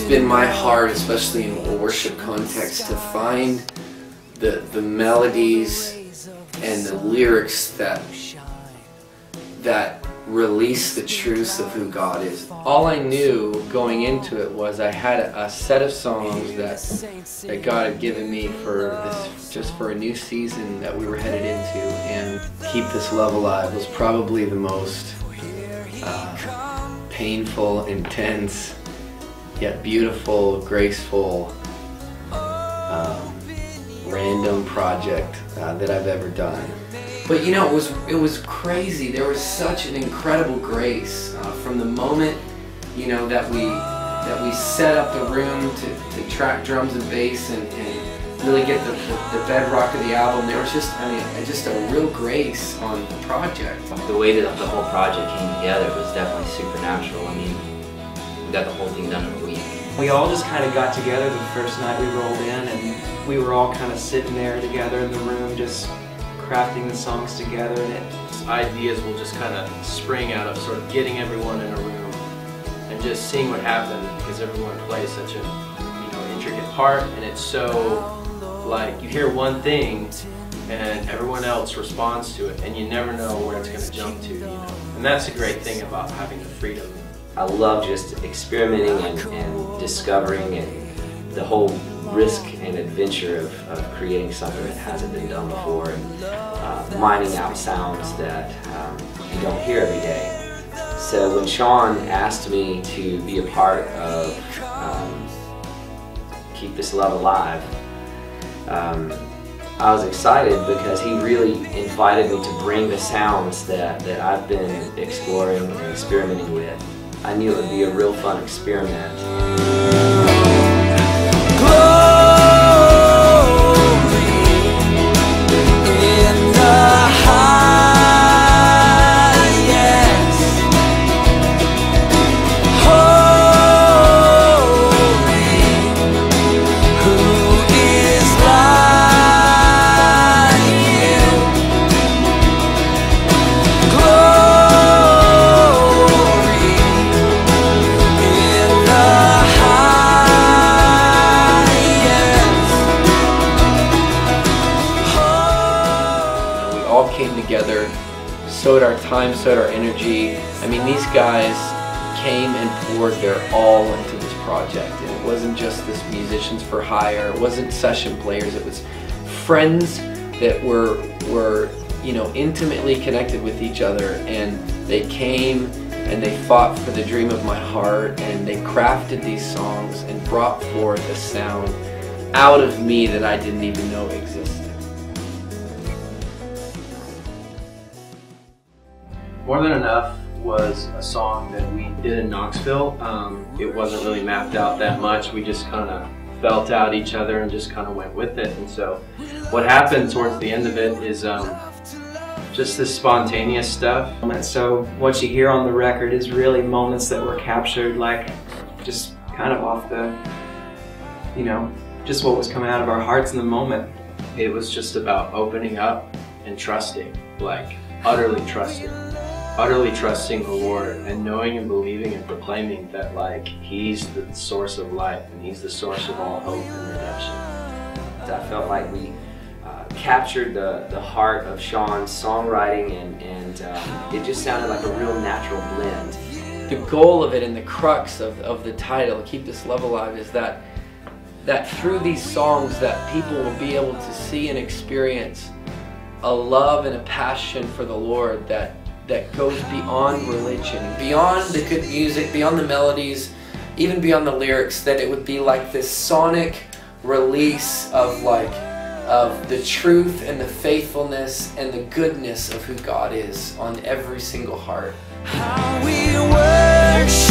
been my heart, especially in a worship context, to find the melodies and the lyrics that release the truths of who God is. All I knew going into it was I had a set of songs that God had given me for this, just for a new season that we were headed into, and Keep This Love Alive was probably the most painful, intense, yet beautiful, graceful, random project that I've ever done. But you know, it was crazy. There was such an incredible grace from the moment, you know, that we set up the room to track drums and bass and really get the bedrock of the album. There was just, I mean, just a real grace on the project. The way that the whole project came together was definitely supernatural. I mean, we got the whole thing done in a week. We all just kind of got together the first night we rolled in, and we were all kind of sitting there together in the room, just crafting the songs together. And ideas will just kind of spring out of sort of getting everyone in a room and just seeing what happens, because everyone plays such a intricate part, and it's so like you hear one thing and everyone else responds to it, and you never know where it's going to jump to, And that's the great thing about having the freedom. I love just experimenting and discovering and the whole risk and adventure of creating something that hasn't been done before, and mining out sounds that you don't hear every day. So when Sean asked me to be a part of Keep This Love Alive, I was excited because he really invited me to bring the sounds that I've been exploring and experimenting with. I knew it would be a real fun experiment. Came together, sowed our time, sowed our energy. I mean, these guys came and poured their all into this project, and it wasn't just this musicians for hire, it wasn't session players, it was friends that were intimately connected with each other, and they came and they fought for the dream of my heart, and they crafted these songs and brought forth a sound out of me that I didn't even know existed. More Than Enough was a song that we did in Knoxville. It wasn't really mapped out that much. We just kind of felt out each other and just kind of went with it. And so what happened towards the end of it is just this spontaneous stuff. And so what you hear on the record is really moments that were captured, like just kind of off the, just what was coming out of our hearts in the moment. It was just about opening up and trusting, like utterly trusting the Lord, and knowing and believing and proclaiming that like He's the source of life and He's the source of all hope and redemption. I felt like we captured the heart of Sean's songwriting, and it just sounded like a real natural blend. The goal of it and the crux of the title, Keep This Love Alive, is that through these songs that people will be able to see and experience a love and a passion for the Lord that goes beyond religion, beyond the good music, beyond the melodies, even beyond the lyrics, that it would be like this sonic release of the truth and the faithfulness and the goodness of who God is on every single heart. How we worship.